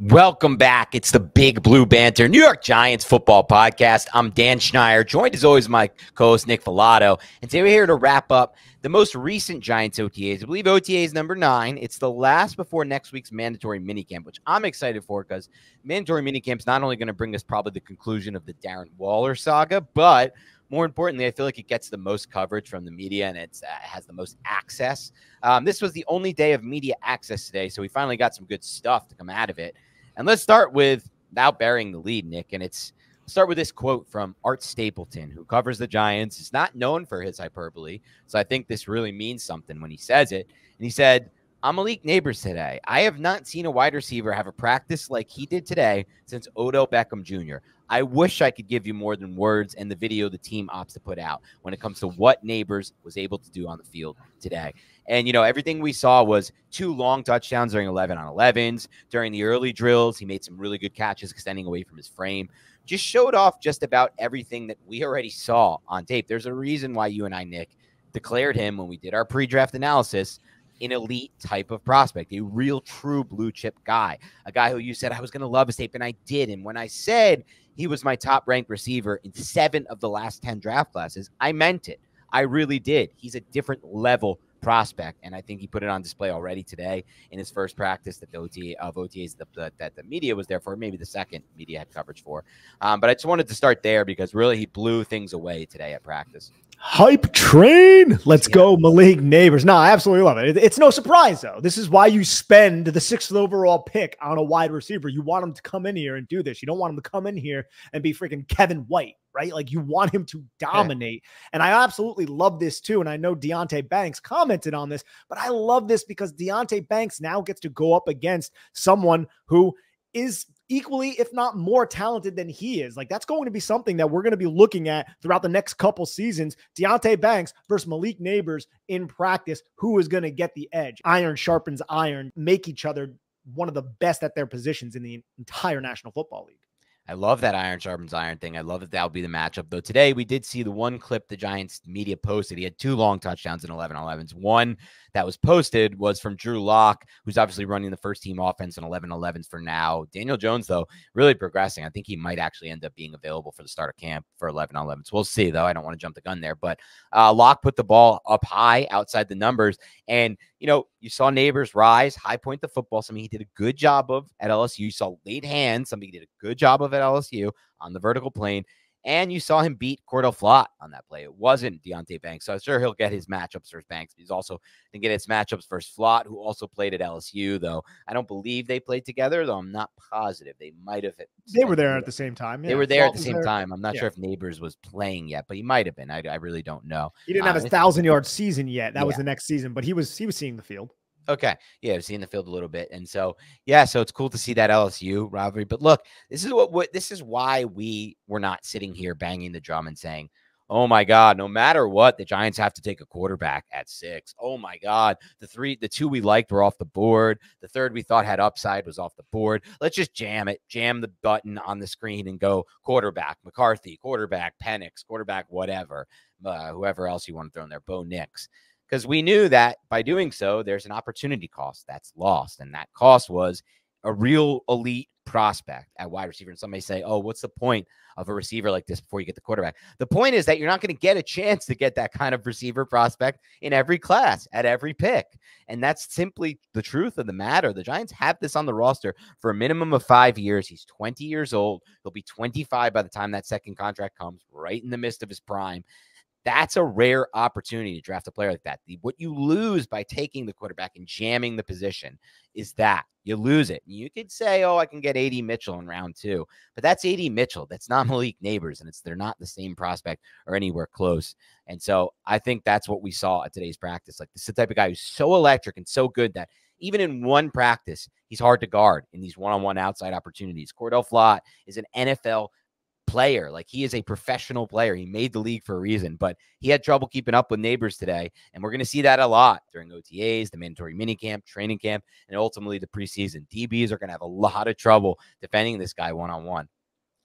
Welcome back. It's the Big Blue Banter, New York Giants football podcast. I'm Dan Schneier, joined as always my co-host Nick Filato. And today we're here to wrap up the most recent Giants OTAs. I believe OTA is number 9. It's the last before next week's mandatory minicamp, which I'm excited for because mandatory minicamp is not only going to bring us probably the conclusion of the Darren Waller saga, but more importantly, I feel like it gets the most coverage from the media and it has the most access. This was the only day of media access today, so we finally got some good stuff to come out of it. And let's start with, without burying the lead, Nick, and start with this quote from Art Stapleton, who covers the Giants. He's not known for his hyperbole, so I think this really means something when he says it. And he said, "I'm Malik Nabers today. I have not seen a wide receiver have a practice like he did today since Odell Beckham Jr. I wish I could give you more than words and the video the team opts to put out when it comes to what Nabers was able to do on the field today." And, you know, everything we saw was 2 long touchdowns during 11-on-11s. During the early drills, he made some really good catches extending away from his frame. Just showed off just about everything that we already saw on tape. There's a reason why you and I, Nick, declared him when we did our pre-draft analysis an elite type of prospect, a real true blue chip guy, a guy who you said I was going to love his tape, and I did. And when I said he was my top ranked receiver in 7 of the last 10 draft classes, I meant it. I really did. He's a different level prospect, and I think he put it on display already today in his first practice that the OTAs that the media was there for, maybe the second media had coverage for. But I just wanted to start there because really he blew things away today at practice. Hype train. Let's go, Malik Nabers. No, I absolutely love it. It's no surprise, though. This is why you spend the 6th overall pick on a wide receiver. You want him to come in here and do this. You don't want him to come in here and be freaking Kevin White, right? Like, you want him to dominate. And I absolutely love this, too. And I know Deonte Banks commented on this, but I love this because Deonte Banks now gets to go up against someone who is equally, if not more talented than he is. Like, that's going to be something that we're going to be looking at throughout the next couple seasons. Deonte Banks versus Malik Nabers in practice. Who is going to get the edge? Iron sharpens iron, make each other one of the best at their positions in the entire National Football League. I love that iron sharpens iron thing. I love that that'll be the matchup. Though today we did see the one clip the Giants media posted. He had 2 long touchdowns in 11-on-11s. One that was posted was from Drew Lock, who's obviously running the first team offense in 11-on-11s for now. Daniel Jones, though, really progressing. I think he might actually end up being available for the start of camp for 11-on-11s. We'll see, though. I don't want to jump the gun there. But Lock put the ball up high outside the numbers. And, you know, you saw Nabers rise, high point the football, something he did a good job of at LSU. You saw late hands, something he did a good job of at LSU on the vertical plane. And you saw him beat Cordell Flott on that play. It wasn't Deonte Banks. So I'm sure he'll get his matchups versus Banks. He's also going to get his matchups versus Flott, who also played at LSU, though. I don't believe they played together, though I'm not positive. They might have. They were there at the same time. Yeah. They were there at the same time. I'm not sure if Nabers was playing yet, but he might have been. I really don't know. He didn't have his 1,000-yard season yet. That was the next season, but he was seeing the field. Okay. Yeah, I've seen the field a little bit. And so, yeah, so it's cool to see that LSU rivalry. But look, this is why we were not sitting here banging the drum and saying, oh my God, no matter what, the Giants have to take a quarterback at 6. Oh my God. The 2 we liked were off the board. The 3rd we thought had upside was off the board. Let's just jam the button on the screen and go quarterback McCarthy, quarterback Penix, quarterback whatever, whoever else you want to throw in there, Bo Nix. Because we knew that by doing so, there's an opportunity cost that's lost. And that cost was a real elite prospect at wide receiver. And somebody say, oh, what's the point of a receiver like this before you get the quarterback? The point is that you're not going to get a chance to get that kind of receiver prospect in every class at every pick. And that's simply the truth of the matter. The Giants have this on the roster for a minimum of 5 years. He's 20 years old. He'll be 25 by the time that second contract comes, right in the midst of his prime. That's a rare opportunity to draft a player like that. What you lose by taking the quarterback and jamming the position is that you lose it. You could say, oh, I can get A.D. Mitchell in round 2, but that's A.D. Mitchell. That's not Malik Nabers, and they're not the same prospect or anywhere close. And so I think that's what we saw at today's practice. Like, this is the type of guy who's so electric and so good that even in one practice, he's hard to guard in these one-on-one outside opportunities. Cordell Flott is an NFL player. Like, he is a professional player. He made the league for a reason, but he had trouble keeping up with Nabers today. And we're going to see that a lot during OTAs, the mandatory minicamp, training camp, and ultimately the preseason. DBs are going to have a lot of trouble defending this guy one-on-one.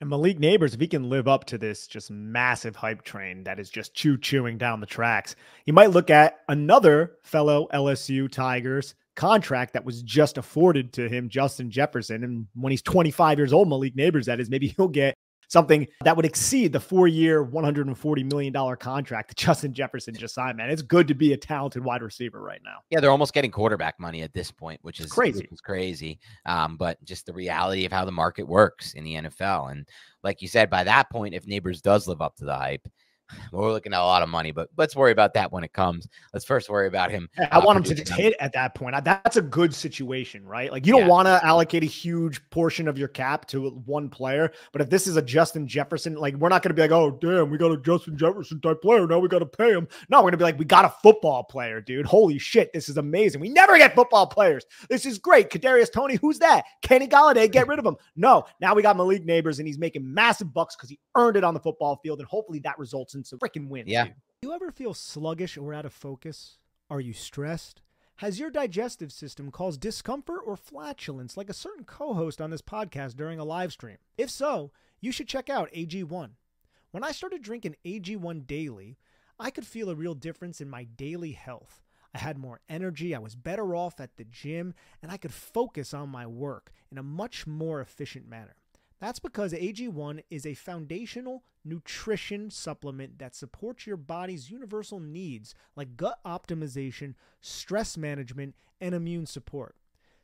And Malik Nabers, if he can live up to this just massive hype train that is just chewing down the tracks, he might look at another fellow LSU Tigers contract that was just afforded to him, Justin Jefferson. And when he's 25 years old, Malik Nabers, that is, maybe he'll get something that would exceed the 4-year, $140 million contract that Justin Jefferson just signed, man. It's good to be a talented wide receiver right now. Yeah, they're almost getting quarterback money at this point, which is crazy. But just the reality of how the market works in the NFL. And like you said, by that point, if Nabers does live up to the hype, we're looking at a lot of money, but let's worry about that when it comes. Let's first worry about him. I want him to just hit at that point. That's a good situation, right? Like, you don't want to allocate a huge portion of your cap to one player, but if this is a Justin Jefferson, like, we're not going to be like, oh, damn, we got a Justin Jefferson type player, now we got to pay him. No, we're going to be like, we got a football player, dude. Holy shit, this is amazing. We never get football players. This is great. Kadarius Toney, who's that? Kenny Golladay, get rid of him. No, now we got Malik Nabers, and he's making massive bucks because he earned it on the football field, and hopefully that results in some freaking wins. Yeah. Dude. You ever feel sluggish or out of focus? Are you stressed? Has your digestive system caused discomfort or flatulence like a certain co-host on this podcast during a live stream? If so, you should check out AG1. When I started drinking AG1 daily, I could feel a real difference in my daily health. I had more energy, I was better off at the gym, and I could focus on my work in a much more efficient manner. That's because AG1 is a foundational nutrition supplement that supports your body's universal needs like gut optimization, stress management, and immune support.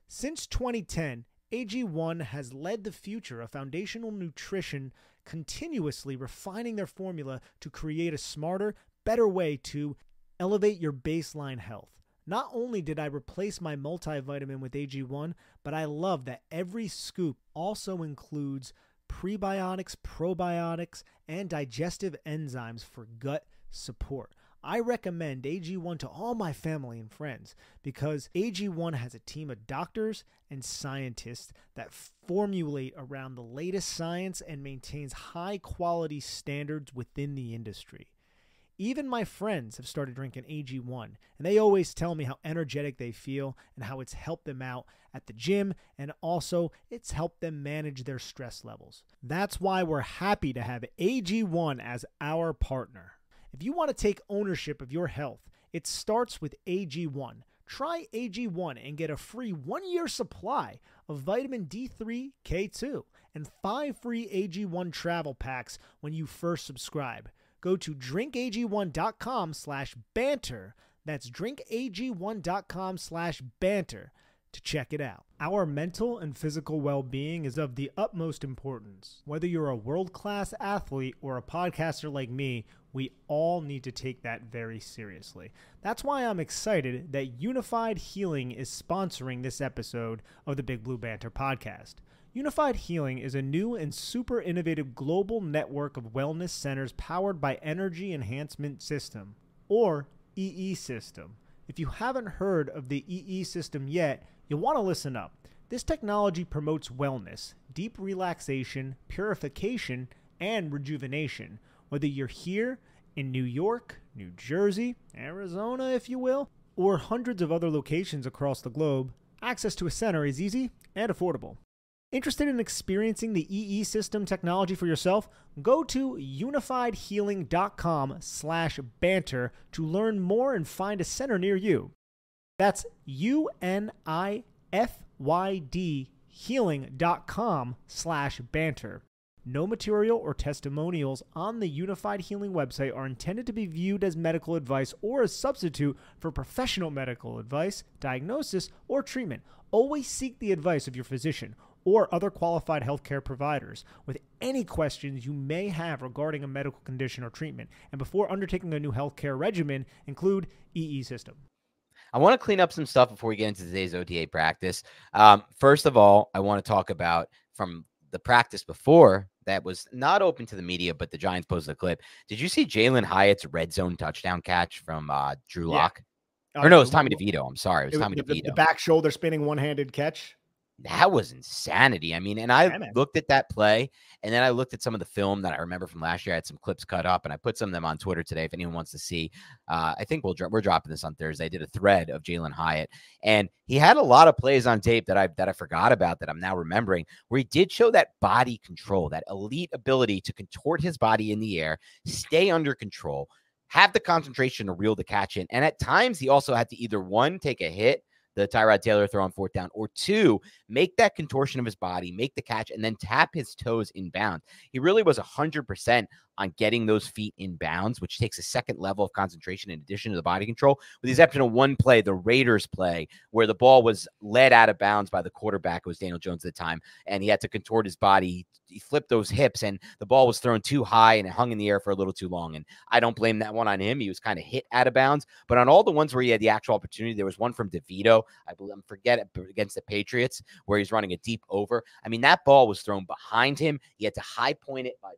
Since 2010, AG1 has led the future of foundational nutrition, continuously refining their formula to create a smarter, better way to elevate your baseline health. Not only did I replace my multivitamin with AG1, but I love that every scoop also includes prebiotics, probiotics, and digestive enzymes for gut support. I recommend AG1 to all my family and friends because AG1 has a team of doctors and scientists that formulate around the latest science and maintains high quality standards within the industry. Even my friends have started drinking AG1, and they always tell me how energetic they feel and how it's helped them out at the gym, and also it's helped them manage their stress levels. That's why we're happy to have AG1 as our partner. If you want to take ownership of your health, it starts with AG1. Try AG1 and get a free 1-year supply of vitamin D3, K2, and 5 free AG1 travel packs when you first subscribe. Go to drinkag1.com/banter. That's drinkag1.com/banter to check it out. Our mental and physical well-being is of the utmost importance. Whether you're a world-class athlete or a podcaster like me, we all need to take that very seriously. That's why I'm excited that Unified Healing is sponsoring this episode of the Big Blue Banter podcast. Unified Healing is a new and super innovative global network of wellness centers powered by Energy Enhancement System, or EE System. If you haven't heard of the EE System yet, you'll want to listen up. This technology promotes wellness, deep relaxation, purification, and rejuvenation. Whether you're here in New York, New Jersey, Arizona, if you will, or hundreds of other locations across the globe, access to a center is easy and affordable. Interested in experiencing the EE System technology for yourself? Go to unifiedhealing.com/banter to learn more and find a center near you. That's UNIFYD healing.com/banter. No material or testimonials on the Unified Healing website are intended to be viewed as medical advice or a substitute for professional medical advice, diagnosis, or treatment. Always seek the advice of your physician or other qualified healthcare providers with any questions you may have regarding a medical condition or treatment. And before undertaking a new healthcare regimen, include EE System. I want to clean up some stuff before we get into today's OTA practice. First of all, I want to talk about from the practice before that was not open to the media, but the Giants posted a clip. Did you see Jalin Hyatt's red zone touchdown catch from Drew Lock? Or no, it was Tommy DeVito. I'm sorry. It was Tommy DeVito. The back shoulder spinning one-handed catch. That was insanity. I mean, and I looked at that play, and then I looked at some of the film that I remember from last year. I had some clips cut up, and I put some of them on Twitter today if anyone wants to see. I think we're dropping this on Thursday. I did a thread of Jalin Hyatt, and he had a lot of plays on tape that I forgot about that I'm now remembering, where he did show that body control, that elite ability to contort his body in the air, stay under control, have the concentration to reel the catch in. And at times, he also had to either, one, take a hit the Tyrod Taylor throw on 4th down, or 2, make that contortion of his body, make the catch, and then tap his toes in bounds. He really was 100% on getting those feet in bounds, which takes a second level of concentration in addition to the body control, with the exception of one play, the Raiders play, where the ball was led out of bounds by the quarterback, who was Daniel Jones at the time, and he had to contort his body. He flipped those hips, and the ball was thrown too high, and it hung in the air for a little too long. And I don't blame that one on him. He was kind of hit out of bounds. But on all the ones where he had the actual opportunity, there was one from DeVito, I forget it, against the Patriots, where he's running a deep over. I mean, that ball was thrown behind him. He had to high point it by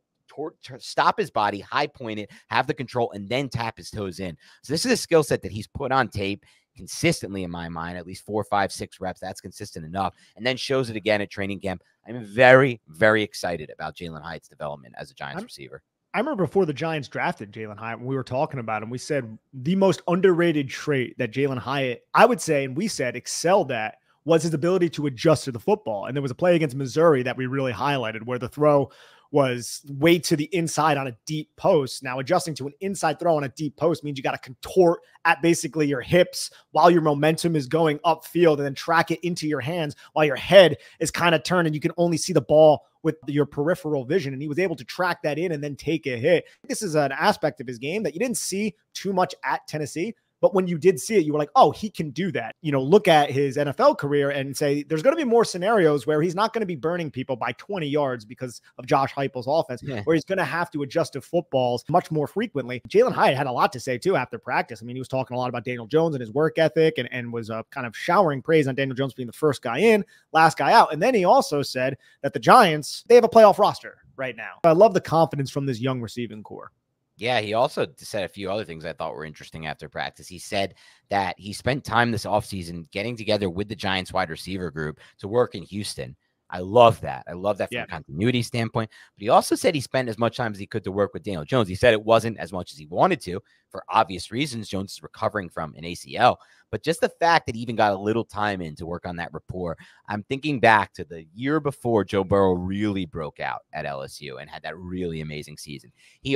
stop his body, high point it, have the control, and then tap his toes in. So this is a skill set that he's put on tape consistently, in my mind, at least 4, 5, 6 reps. That's consistent enough. And then shows it again at training camp. I'm very, very excited about Jalin Hyatt's development as a Giants receiver. I remember before the Giants drafted Jalin Hyatt, when we were talking about him, we said the most underrated trait that Jalin Hyatt, I would say, and we said excelled at, was his ability to adjust to the football. And there was a play against Missouri that we really highlighted where the throw was way to the inside on a deep post. Now, adjusting to an inside throw on a deep post means you got to contort at basically your hips while your momentum is going upfield, and then track it into your hands while your head is kind of turned and you can only see the ball with your peripheral vision. And he was able to track that in and then take a hit. This is an aspect of his game that you didn't see too much at Tennessee. But when you did see it, you were like, oh, he can do that. You know, look at his NFL career and say there's going to be more scenarios where he's not going to be burning people by 20 yards because of Josh Heupel's offense, where he's going to have to adjust to footballs much more frequently. Jalin Hyatt had a lot to say, too, after practice. I mean, he was talking a lot about Daniel Jones and his work ethic, and was kind of showering praise on Daniel Jones being the first guy in, last guy out. And then he also said that the Giants, they have a playoff roster right now. I love the confidence from this young receiving core. Yeah, he also said a few other things I thought were interesting after practice. He said that he spent time this offseason getting together with the Giants wide receiver group to work in Houston. I love that. I love that from a continuity standpoint. But he also said he spent as much time as he could to work with Daniel Jones. He said it wasn't as much as he wanted to for obvious reasons. Jones is recovering from an ACL. But just the fact that he even got a little time in to work on that rapport, I'm thinking back to the year before Joe Burrow really broke out at LSU and had that really amazing season. He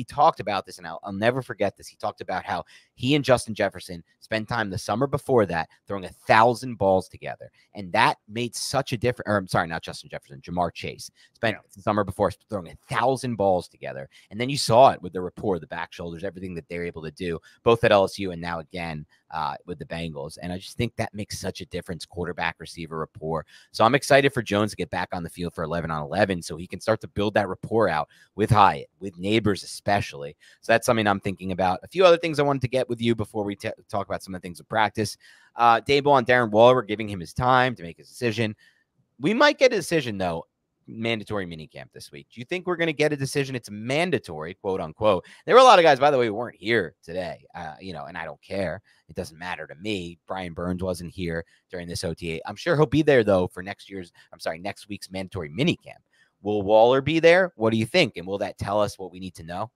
talked about this, and I'll never forget this. He talked about how he and Justin Jefferson spent time the summer before that throwing 1,000 balls together. And that made such a difference. Or I'm sorry, not Justin Jefferson, Jamar Chase spent the summer before throwing 1,000 balls together. And then you saw it with the rapport, the back shoulders, everything that they're able to do, both at LSU and now again with the Bengals. And I just think that makes such a difference, quarterback receiver rapport. So I'm excited for Jones to get back on the field for 11 on 11 so he can start to build that rapport out with Hyatt, with Nabers especially. So that's something I'm thinking about. A few other things I wanted to get with you before we talk about some of the things of practice. Daboll and Darren Waller, we're giving him his time to make his decision. We might get a decision, though, mandatory minicamp this week. Do you think we're going to get a decision? It's mandatory, quote unquote. There were a lot of guys, by the way, who weren't here today, and I don't care. It doesn't matter to me. Brian Burns wasn't here during this OTA. I'm sure he'll be there, though, for next week's mandatory minicamp. Will Waller be there? What do you think? And will that tell us what we need to know?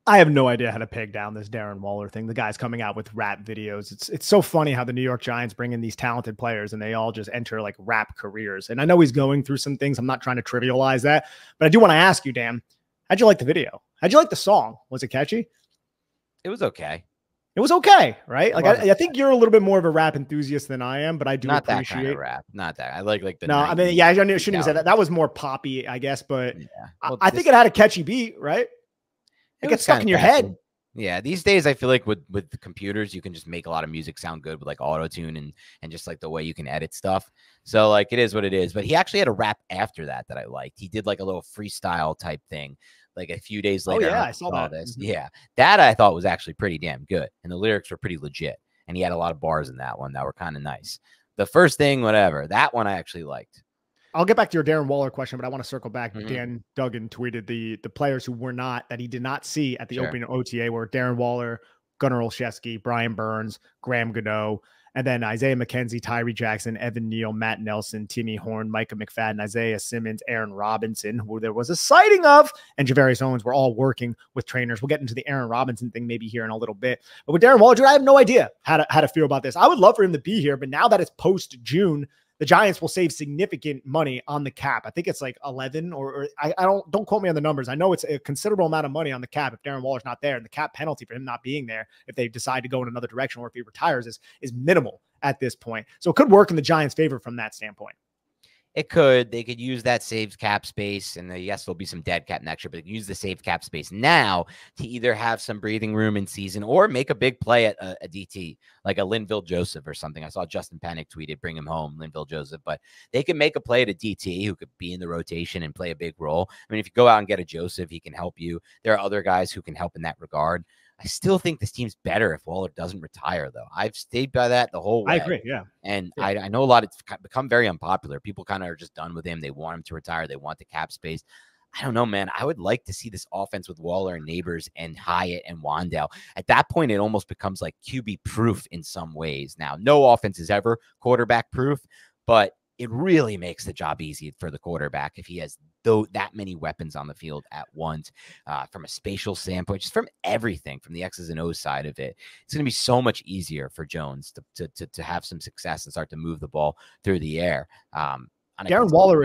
I have no idea how to peg down this Darren Waller thing. The guy's coming out with rap videos. It's so funny how the New York Giants bring in these talented players and they all just enter like rap careers. And I know he's going through some things. I'm not trying to trivialize that, but I do want to ask you, Dan, how'd you like the video? How'd you like the song? Was it catchy? It was okay. It was okay, right? Like I think you're a little bit more of a rap enthusiast than I am, but I do not appreciate that kind of rap. Not that. I like the. No, I mean, yeah, I shouldn't have said that. That was more poppy, I guess, but yeah. I think it had a catchy beat, right? It gets stuck in your head. Yeah, these days I feel like with the computers, you can just make a lot of music sound good with like auto-tune and just like the way you can edit stuff. So like it is what it is. But he actually had a rap after that I liked. He did like a little freestyle type thing like a few days later. Oh, yeah, I saw that. This. Yeah, that I thought was actually pretty damn good. And the lyrics were pretty legit. And he had a lot of bars in that one that were kind of nice. The first thing, whatever, that one I actually liked. I'll get back to your Darren Waller question, but I want to circle back. Dan Duggan tweeted the players who were not, that he did not see at the opening OTA were Darren Waller, Gunnar Olszewski, Brian Burns, Graham Gano, and then Isaiah McKenzie, Tyree Jackson, Evan Neal, Matt Nelson, Timmy Horn, Micah McFadden, Isaiah Simmons, Aaron Robinson, who there was a sighting of, and Javarius Owens were all working with trainers. We'll get into the Aaron Robinson thing maybe here in a little bit. But with Darren Waller, dude, I have no idea how to feel about this. I would love for him to be here, but now that it's post-June, the Giants will save significant money on the cap. I think it's like 11 or I don't quote me on the numbers. I know it's a considerable amount of money on the cap if Darren Waller's not there, and the cap penalty for him not being there if they decide to go in another direction or if he retires is minimal at this point. So it could work in the Giants' favor from that standpoint. It could. They could use that saved cap space, and yes, there'll be some dead cap next year, but they can use the saved cap space now to either have some breathing room in season or make a big play at a DT, like a Linville Joseph or something. I saw Justin Panic tweeted, bring him home, Linville Joseph, but they can make a play at a DT who could be in the rotation and play a big role. I mean, if you go out and get a Joseph, he can help you. There are other guys who can help in that regard. I still think this team's better if Waller doesn't retire, though. I've stayed by that the whole way. I agree, yeah. And yeah. I know a lot, it's become very unpopular. People kind of are just done with him. They want him to retire. They want the cap space. I don't know, man. I would like to see this offense with Waller and Nabers and Hyatt and Wan'Dale. At that point, it almost becomes like QB proof in some ways. Now, no offense is ever quarterback proof, but it really makes the job easy for the quarterback if he has that many weapons on the field at once, from a spatial standpoint, just from everything, from the X's and O's side of it. It's going to be so much easier for Jones to have some success and start to move the ball through the air. Darren Waller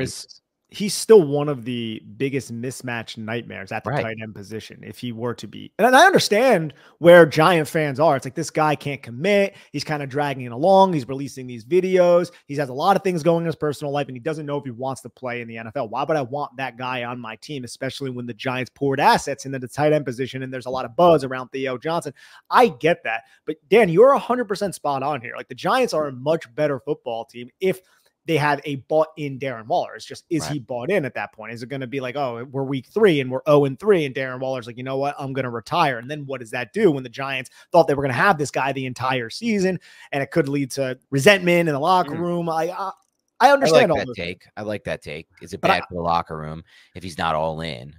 he's still one of the biggest mismatch nightmares at the tight end position if he were to be. And I understand where Giant fans are. It's like, this guy can't commit. He's kind of dragging it along. He's releasing these videos. He has a lot of things going in his personal life, and he doesn't know if he wants to play in the NFL. Why would I want that guy on my team, especially when the Giants poured assets into the tight end position and there's a lot of buzz around Theo Johnson? I get that. But Dan, you're 100% spot on here. Like, the Giants are a much better football team if they have a bought-in Darren Waller. It's just, is he bought in at that point? Is it going to be like, oh, we're week 3 and we're 0-3 and Darren Waller's like, you know what, I'm going to retire. And then what does that do when the Giants thought they were going to have this guy the entire season, and it could lead to resentment in the locker room? I understand all that take. I like that take. Is it bad for the locker room if he's not all in?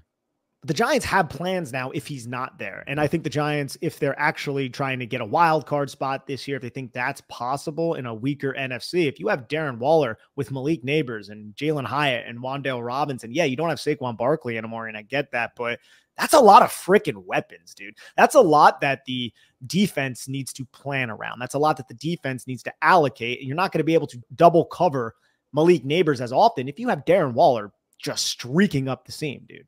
The Giants have plans now if he's not there. And I think the Giants, if they're actually trying to get a wild card spot this year, if they think that's possible in a weaker NFC, if you have Darren Waller with Malik Nabers and Jalin Hyatt and Wan'Dale Robinson, yeah, you don't have Saquon Barkley anymore, and I get that, but that's a lot of freaking weapons, dude. That's a lot that the defense needs to plan around. That's a lot that the defense needs to allocate. And you're not going to be able to double cover Malik Nabers as often if you have Darren Waller just streaking up the seam, dude.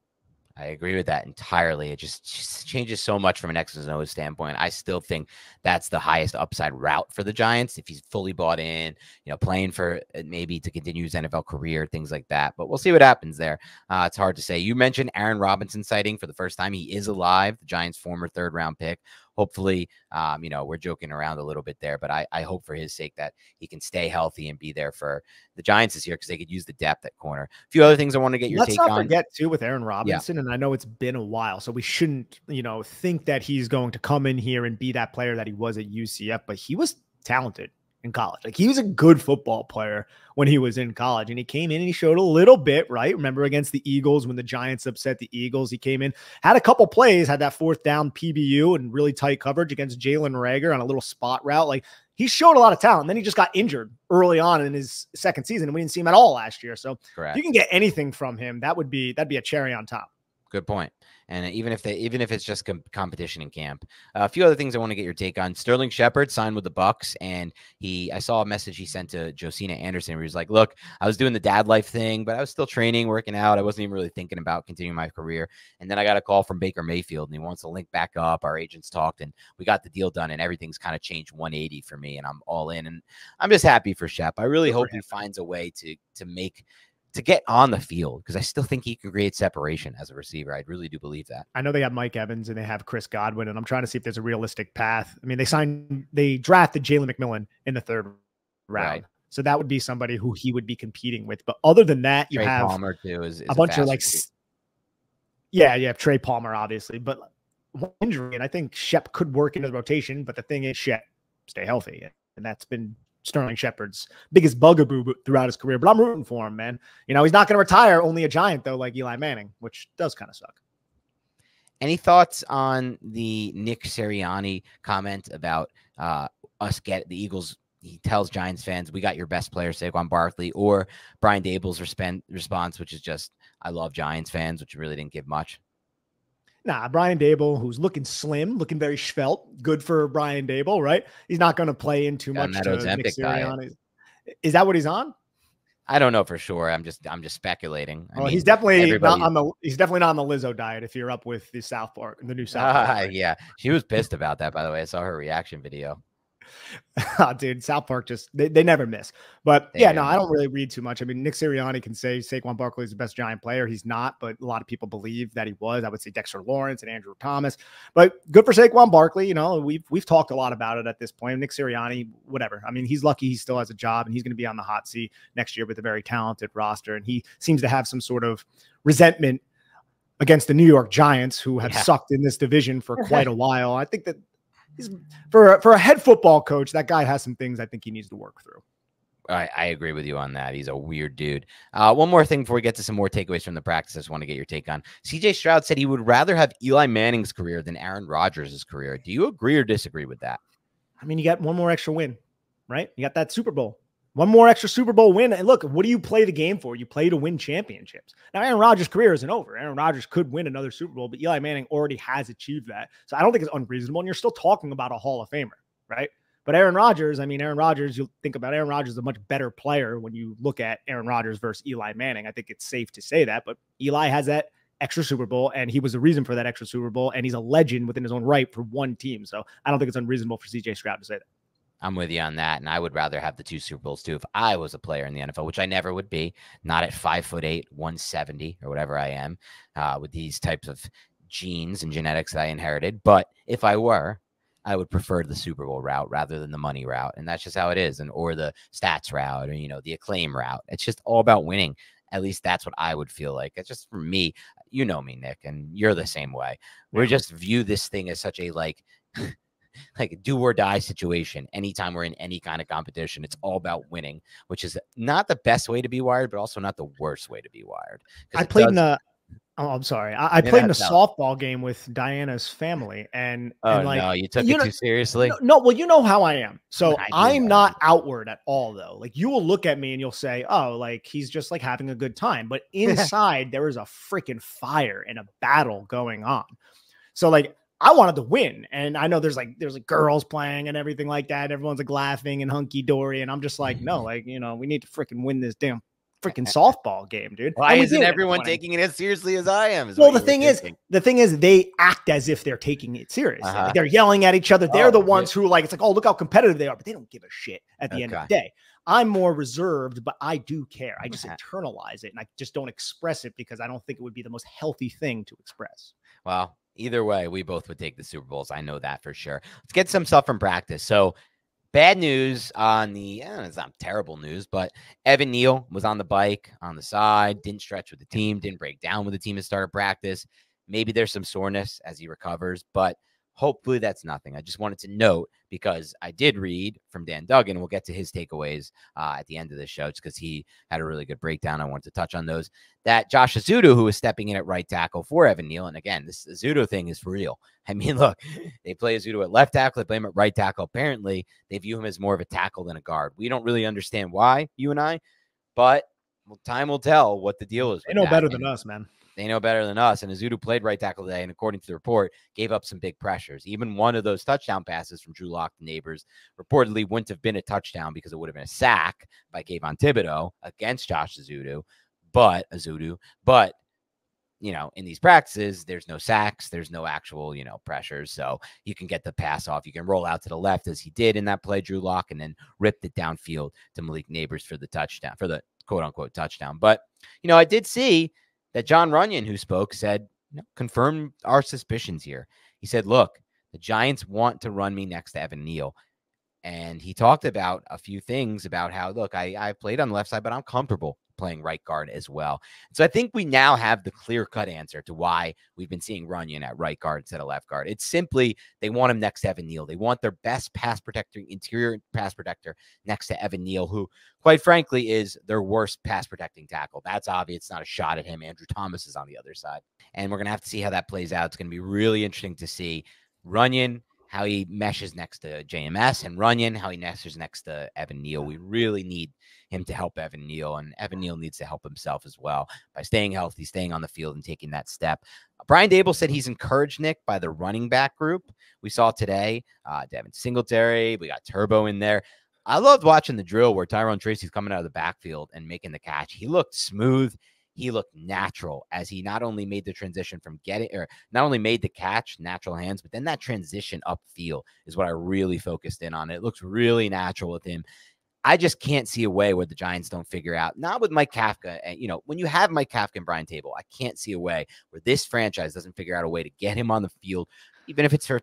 I agree with that entirely. It just changes so much from an X's and O's standpoint. I still think that's the highest upside route for the Giants if he's fully bought in, playing for maybe to continue his NFL career, things like that. But we'll see what happens there. It's hard to say. You mentioned Aaron Robinson sighting for the first time. He is alive, the Giants' former 3rd-round pick. Hopefully, we're joking around a little bit there, but I hope for his sake that he can stay healthy and be there for the Giants this year, because they could use the depth at corner. A few other things I want to get your take on. Let's not forget, too, with Aaron Robinson, and I know it's been a while, so we shouldn't, think that he's going to come in here and be that player that he was at UCF, but he was talented in college. Like, he was a good football player when he was in college, and he came in and he showed a little bit, right? Remember against the Eagles when the Giants upset the Eagles, he came in, had a couple plays, had that 4th down PBU and really tight coverage against Jalen Reagor on a little spot route. Like, he showed a lot of talent. And then he just got injured early on in his 2nd season, and we didn't see him at all last year. So if you can get anything from him, that'd be a cherry on top. Good point. And even if it's just competition in camp. A few other things I want to get your take on. Sterling Shepard signed with the Bucks, and I saw a message he sent to Josina Anderson where he was like, look, I was doing the dad life thing, but I was still training, working out. I wasn't even really thinking about continuing my career. And then I got a call from Baker Mayfield, and he wants to link back up. Our agents talked, and we got the deal done, and everything's kind of changed 180 for me, and I'm all in. And I'm just happy for Shep. I really hope he finds a way to get on the field, because I still think he can create separation as a receiver. I really do believe that. I know they have Mike Evans and they have Chris Godwin, and I'm trying to see if there's a realistic path. I mean, they drafted Jalen McMillan in the 3rd round. So that would be somebody who he would be competing with. But other than that, you have Palmer too, is a bunch of you have Trey Palmer, obviously, but injury. And I think Shep could work into the rotation, but the thing is, Shep, stay healthy. And that's been Sterling Shepard's biggest bugaboo throughout his career, but I'm rooting for him, man. He's not going to retire only a Giant, though, like Eli Manning, which does kind of suck. Any thoughts on the Nick Sirianni comment about us get the Eagles? He tells Giants fans, we got your best player, Saquon Barkley, or Brian Daboll's response, which is just, I love Giants fans, which really didn't give much. Nah, Brian Daboll, who's looking slim, looking very svelte. Good for Brian Daboll, right? He's not going to play in too much to Nick Sirianni. Is that what he's on? I don't know for sure. I'm just speculating. I Well, mean, he's definitely not everybody. on the Lizzo diet. If you're up with the new South Park. Right? Yeah, she was pissed about that. By the way, I saw her reaction video. Dude, South Park just they never miss. But They yeah, do no, I not. don't really read too much. I mean, Nick Sirianni can say Saquon Barkley is the best Giant player. He's not, but a lot of people believe that he was. I would say Dexter Lawrence and Andrew Thomas. But good for Saquon Barkley. You know, we've talked a lot about it at this point. Nick Sirianni, whatever. I mean, he's lucky he still has a job, and he's going to be on the hot seat next year with a very talented roster. And he seems to have some sort of resentment against the New York Giants, who have sucked in this division for quite a while. I think that he's for a head football coach, that guy has some things I think he needs to work through. I agree with you on that. He's a weird dude. One more thing before we get to some more takeaways from the practice, I just want to get your take on. CJ Stroud said he would rather have Eli Manning's career than Aaron Rodgers' career. Do you agree or disagree with that? I mean, you got one more extra win, right? You got that Super Bowl. One more extra Super Bowl win. And look, what do you play the game for? You play to win championships. Now, Aaron Rodgers' career isn't over. Aaron Rodgers could win another Super Bowl, but Eli Manning already has achieved that. So I don't think it's unreasonable. And you're still talking about a Hall of Famer, right? But Aaron Rodgers, you think about Aaron Rodgers, a much better player when you look at Aaron Rodgers versus Eli Manning. I think it's safe to say that. But Eli has that extra Super Bowl, and he was the reason for that extra Super Bowl, and he's a legend within his own right for one team. So I don't think it's unreasonable for CJ Stroud to say that. I'm with you on that, and I would rather have the 2 Super Bowls too if I was a player in the NFL, which I never would be, not at 5'8", 170 or whatever I am, with these types of genes and genetics that I inherited. But if I were, I would prefer the Super Bowl route rather than the money route, and that's just how it is, or the stats route, or the acclaim route. It's just all about winning. At least that's what I would feel like. It's just for me. You know me, Nick, and you're the same way. We just view this thing as such a like a do or die situation. Anytime we're in any kind of competition, it's all about winning, which is not the best way to be wired, but also not the worst way to be wired. I played in a softball game with Diana's family, and no, you took it too seriously. No, well, you know how I am. So I'm not outward at all, though. Like, you will look at me and you'll say, "Oh, like he's just like having a good time," but inside there is a freaking fire and a battle going on. So like, I wanted to win, and I know there's like girls playing and everything like that. Everyone's like laughing and hunky dory, and I'm just like, no, like, we need to freaking win this damn freaking softball game, dude. Why isn't everyone taking it as seriously as I am? Well, the thing is, they act as if they're taking it seriously. Like, they're yelling at each other. They're the ones who like, it's like, oh, look how competitive they are, but they don't give a shit at the end of the day. I'm more reserved, but I do care. I just internalize it, and I just don't express it because I don't think it would be the most healthy thing to express. Well, either way, we both would take the Super Bowls. I know that for sure. Let's get some stuff from practice. So bad news on it's not terrible news, but Evan Neal was on the bike on the side, didn't stretch with the team, didn't break down with the team at start of practice. Maybe there's some soreness as he recovers, but hopefully that's nothing. I just wanted to note, because I did read from Dan Duggan, we'll get to his takeaways at the end of the show, just because he had a really good breakdown. I wanted to touch on those. That Josh Ezeudu, who is stepping in at right tackle for Evan Neal, and again, this Ezeudu thing is for real. I mean, look, they play Ezeudu at left tackle, they play him at right tackle. Apparently, they view him as more of a tackle than a guard. We don't really understand why, you and I, but time will tell what the deal is. They know better than us, man. They know better than us. And Ezeudu played right tackle today, and according to the report, gave up some big pressures. Even one of those touchdown passes from Drew Lock to Nabers reportedly wouldn't have been a touchdown because it would have been a sack by Kayvon Thibodeau against Josh Ezeudu. But in these practices, there's no sacks, there's no actual, pressures. So you can get the pass off. You can roll out to the left as he did in that play, Drew Lock, and then ripped it downfield to Malik Nabers for the touchdown, for the quote unquote touchdown. But, I did see that Jon Runyan, who spoke, said, confirmed our suspicions here. He said, look, the Giants want to run me next to Evan Neal. And he talked about a few things about how, look, I played on the left side, but I'm comfortable playing right guard as well. So I think we now have the clear-cut answer to why we've been seeing Runyan at right guard instead of left guard. It's simply they want him next to Evan Neal. They want their best pass protector, interior pass protector next to Evan Neal, who, quite frankly, is their worst pass protecting tackle. That's obvious. It's not a shot at him. Andrew Thomas is on the other side. And we're going to have to see how that plays out. It's going to be really interesting to see Runyan, how he meshes next to JMS, and Runyan, how he meshes next to Evan Neal. We really need him to help Evan Neal, and Evan Neal needs to help himself as well by staying healthy, staying on the field, and taking that step. Brian Daboll said he's encouraged, Nick, by the running back group we saw today. Devin Singletary, we got Turbo in there. I loved watching the drill where Tyrone Tracy's coming out of the backfield and making the catch. He looked smooth. He looked natural as he not only made the transition from not only made the catch, natural hands, but then that transition upfield is what I really focused in on. It looks really natural with him. I just can't see a way where the Giants don't figure out, not with Mike Kafka. And, when you have Mike Kafka and Brian Daboll, I can't see a way where this franchise doesn't figure out a way to get him on the field, even if it's for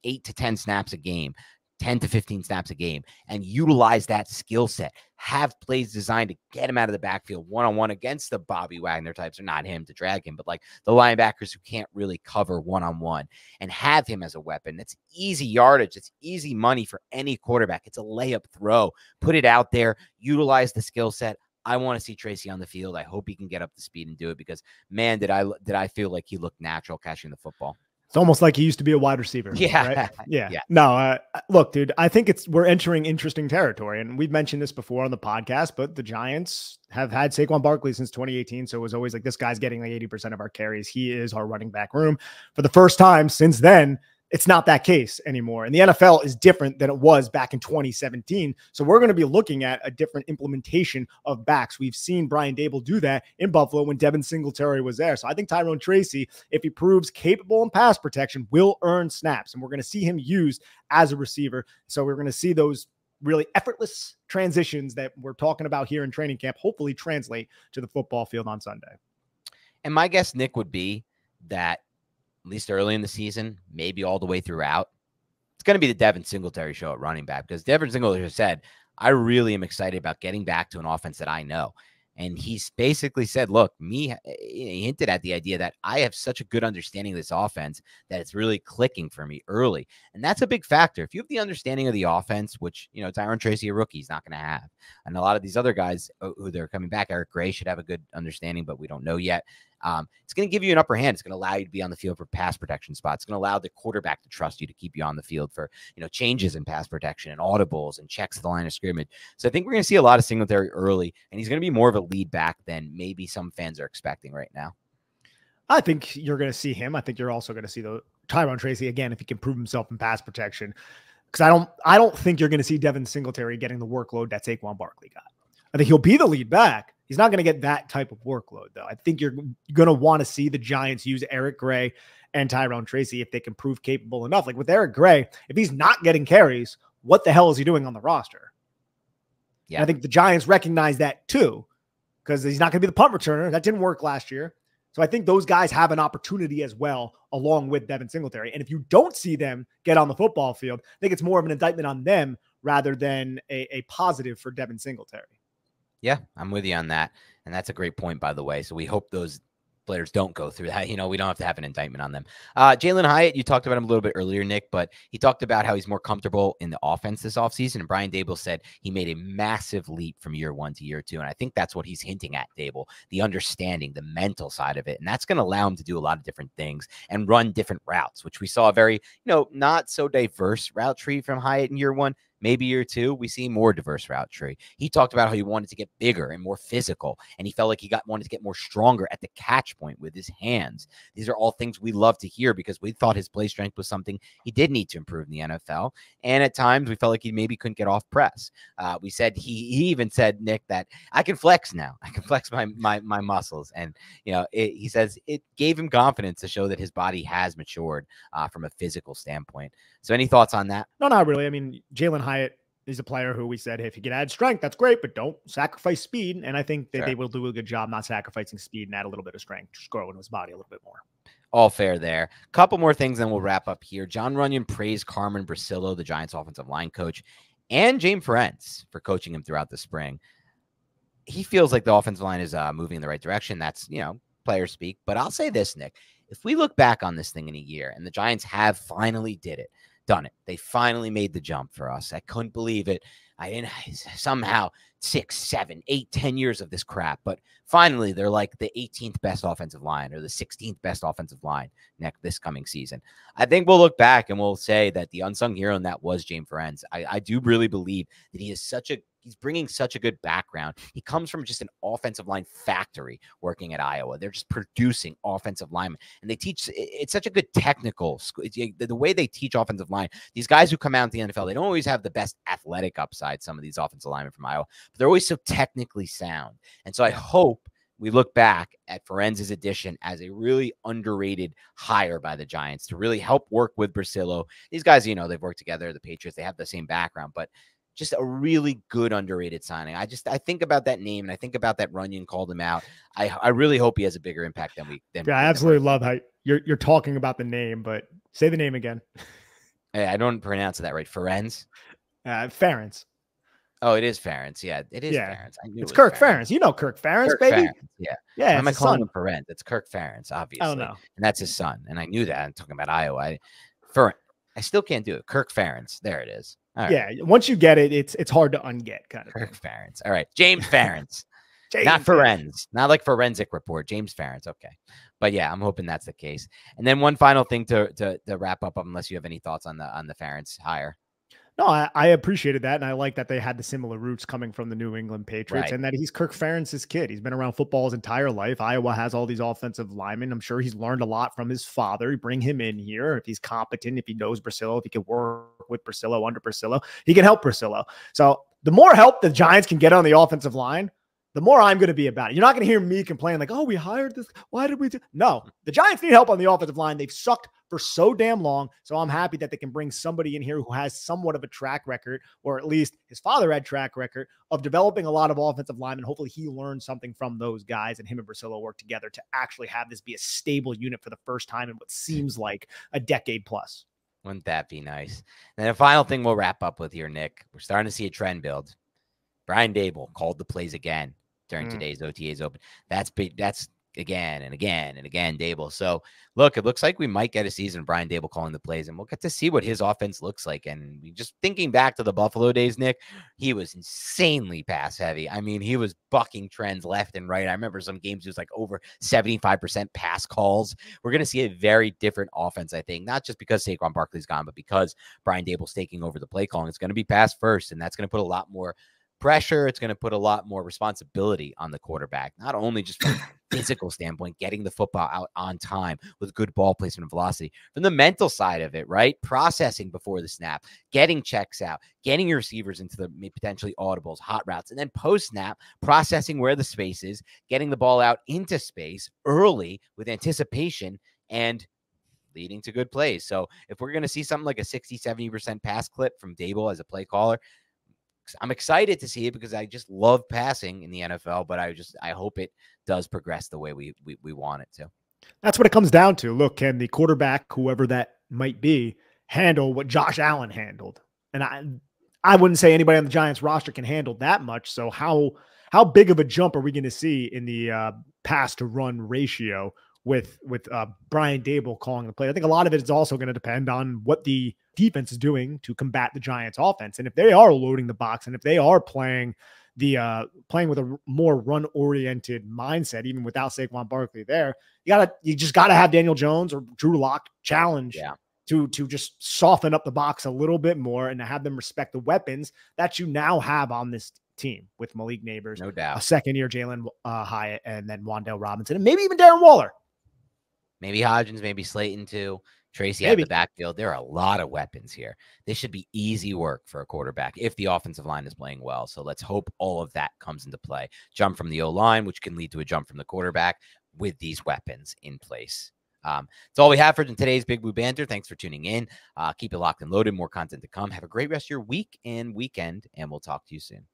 8 to 10 snaps a game. 10 to 15 snaps a game, and utilize that skill set. Have plays designed to get him out of the backfield one-on-one against the Bobby Wagner types, or not him to drag him, but like the linebackers who can't really cover one-on-one, and have him as a weapon. It's easy yardage. It's easy money for any quarterback. It's a layup throw. Put it out there. Utilize the skill set. I want to see Tracy on the field. I hope he can get up to speed and do it because, man, did I feel like he looked natural catching the football. It's almost like he used to be a wide receiver. Yeah. Right? Yeah. No, look, dude, I think we're entering interesting territory. And we've mentioned this before on the podcast, but the Giants have had Saquon Barkley since 2018. So it was always like, this guy's getting like 80% of our carries. He is our running back room. For the first time since then, it's not that case anymore. And the NFL is different than it was back in 2017. So we're going to be looking at a different implementation of backs. We've seen Brian Daboll do that in Buffalo when Devin Singletary was there. So I think Tyrone Tracy, if he proves capable in pass protection, will earn snaps. And we're going to see him used as a receiver. So we're going to see those really effortless transitions that we're talking about here in training camp hopefully translate to the football field on Sunday. And my guess, Nick, would be that at least early in the season, maybe all the way throughout, it's going to be the Devin Singletary show at running back, because Devin Singletary said, I really am excited about getting back to an offense that I know. And he's basically said, look, he hinted at the idea that I have such a good understanding of this offense that it's really clicking for me early. And that's a big factor. If you have the understanding of the offense, which, Tyrone Tracy, a rookie, is not going to have. And a lot of these other guys who they're coming back, Eric Gray should have a good understanding, but we don't know yet. It's going to give you an upper hand. It's going to allow you to be on the field for pass protection spots. It's going to allow the quarterback to trust you to keep you on the field for, changes in pass protection and audibles and checks to the line of scrimmage. So I think we're going to see a lot of Singletary early, and he's going to be more of a lead back than maybe some fans are expecting right now. I think you're going to see him. I think you're also going to see the Tyrone Tracy again, if he can prove himself in pass protection, because I don't think you're going to see Devin Singletary getting the workload that Saquon Barkley got. I think he'll be the lead back. He's not going to get that type of workload, though. I think you're going to want to see the Giants use Eric Gray and Tyrone Tracy if they can prove capable enough. Like with Eric Gray, if he's not getting carries, what the hell is he doing on the roster? Yeah, and I think the Giants recognize that too, because he's not going to be the punt returner. That didn't work last year. So I think those guys have an opportunity as well, along with Devin Singletary. And if you don't see them get on the football field, I think it's more of an indictment on them rather than a positive for Devin Singletary. Yeah, I'm with you on that. And that's a great point, by the way. So we hope those players don't go through that. We don't have to have an indictment on them. Jalin Hyatt, you talked about him a little bit earlier, Nick, but he talked about how he's more comfortable in the offense this offseason. And Brian Daboll said he made a massive leap from year 1 to year 2. And I think that's what he's hinting at, Daboll, the understanding, the mental side of it. And that's going to allow him to do a lot of different things and run different routes, which we saw a very, not so diverse route tree from Hyatt in year 1. Maybe year 2, we see more diverse route tree. He talked about how he wanted to get bigger and more physical, and he felt like he wanted to get more stronger at the catch point with his hands. These are all things we love to hear because we thought his play strength was something he did need to improve in the NFL. And at times we felt like he maybe couldn't get off press. We said he even said, Nick, that I can flex now. I can flex my muscles. And, he says it gave him confidence to show that his body has matured from a physical standpoint. So any thoughts on that? No, not really. I mean, Jalin Hyatt is a player who we said, hey, if you can add strength, that's great, but don't sacrifice speed. And I think that they will do a good job not sacrificing speed and add a little bit of strength, just growing his body a little bit more. All fair there. Couple more things, then we'll wrap up here. Jon Runyan praised Carmen Brasillo, the Giants offensive line coach, and James Ferentz for coaching him throughout the spring. He feels like the offensive line is moving in the right direction. That's, player speak. But I'll say this, Nick. If we look back on this thing in a year, and the Giants have finally done it. They finally made the jump for us. I couldn't believe it. I didn't somehow 6, 7, 8, 10 years of this crap. But finally, they're like the 18th best offensive line or the 16th best offensive line this coming season. I think we'll look back and we'll say that the unsung hero in that was James Ferentz. I do really believe that he is such a he's bringing such a good background. He comes from just an offensive line factory working at Iowa. They're just producing offensive linemen, and they teach. It's such a good technical school. The way they teach offensive line, these guys who come out in the NFL, they don't always have the best athletic upside. Some of these offensive linemen from Iowa, but they're always so technically sound. And so I hope we look back at Ferenz's addition as a really underrated hire by the Giants to really help work with Brasillo. These guys, you know, they've worked together, the Patriots, they have the same background, but just a really good underrated signing. I think about that name, and I think about that Runyan called him out. I really hope he has a bigger impact than I absolutely love how you're talking about the name, but say the name again. Hey, I don't pronounce that right. Ferenz? Ferentz. Oh, it is Ferentz. Yeah, it is Ferentz. It's Kirk Ferentz. You know Kirk Ferentz, Kirk baby. Ferentz, yeah. Yeah. Why am I calling him Ferentz? It's Kirk Ferentz, obviously. I don't know. And that's his son. And I knew that. I'm talking about Iowa. I still can't do it. Kirk Ferentz. There it is. All right. Yeah. Once you get it, it's hard to unget, kind of. Kirk Ferentz. All right. James Ferentz. Not Ferenz. Not like forensic report. James Ferentz. Okay. But yeah, I'm hoping that's the case. And then one final thing to wrap up, unless you have any thoughts on the Ferentz hire. No, I appreciated that, and I like that they had the similar roots coming from the New England Patriots, and that he's Kirk Ferentz's kid. He's been around football his entire life. Iowa has all these offensive linemen. I'm sure he's learned a lot from his father. You bring him in here. If he's competent, if he knows Brasillo, if he can work with Brasillo, under Brasillo, he can help Brasillo. So the more help the Giants can get on the offensive line, the more I'm going to be about it. You're not going to hear me complain like, oh, we hired this. Why did we do? No, the Giants need help on the offensive line. They've sucked for so damn long. So I'm happy that they can bring somebody in here who has somewhat of a track record, or at least his father had track record of developing a lot of offensive linemen. Hopefully he learned something from those guys, and him and Brasillo work together to actually have this be a stable unit for the first time in what seems like a decade plus. Wouldn't that be nice? And then a final thing we'll wrap up with here, Nick. We're starting to see a trend build. Brian Daboll called the plays again during today's OTAs open. That's big. That's again and again and again, Daboll. So look, it looks like we might get a season of Brian Daboll calling the plays, and we'll get to see what his offense looks like. And just thinking back to the Buffalo days, Nick, he was insanely pass heavy. I mean, he was bucking trends left and right. I remember some games it was like over 75% pass calls. We're going to see a very different offense, I think, not just because Saquon Barkley's gone, but because Brian Daboll's taking over the play calling. It's going to be pass first, and that's going to put a lot more pressure. It's going to put a lot more responsibility on the quarterback, not only just from a physical standpoint, getting the football out on time with good ball placement and velocity, from the mental side of it, right? Processing before the snap, getting checks out, getting your receivers into the potentially audibles, hot routes, and then post snap, processing where the space is, getting the ball out into space early with anticipation and leading to good plays. So if we're going to see something like a 60-70% pass clip from Daboll as a play caller, I'm excited to see it because I just love passing in the NFL, but I hope it does progress the way we want it to. That's what it comes down to. Look, can the quarterback, whoever that might be, handle what Josh Allen handled? And I wouldn't say anybody on the Giants roster can handle that much. So how big of a jump are we going to see in the pass to run ratio with Brian Daboll calling the play? I think a lot of it is also going to depend on what the defense is doing to combat the Giants offense. And if they are loading the box, and if they are playing with a more run oriented mindset, even without Saquon Barkley there, you just gotta have Daniel Jones or Drew Lock challenge to just soften up the box a little bit more and to have them respect the weapons that you now have on this team with Malik Nabers, no doubt, a second-year Jalin Hyatt, and then Wan'Dale Robinson, and maybe even Darren Waller. Maybe Hodgins, maybe Slayton too. Tracy at the backfield. There are a lot of weapons here. This should be easy work for a quarterback if the offensive line is playing well. So let's hope all of that comes into play. Jump from the O-line, which can lead to a jump from the quarterback with these weapons in place. That's all we have for today's Big Blue Banter. Thanks for tuning in. Keep it locked and loaded. More content to come. Have a great rest of your week and weekend, and we'll talk to you soon.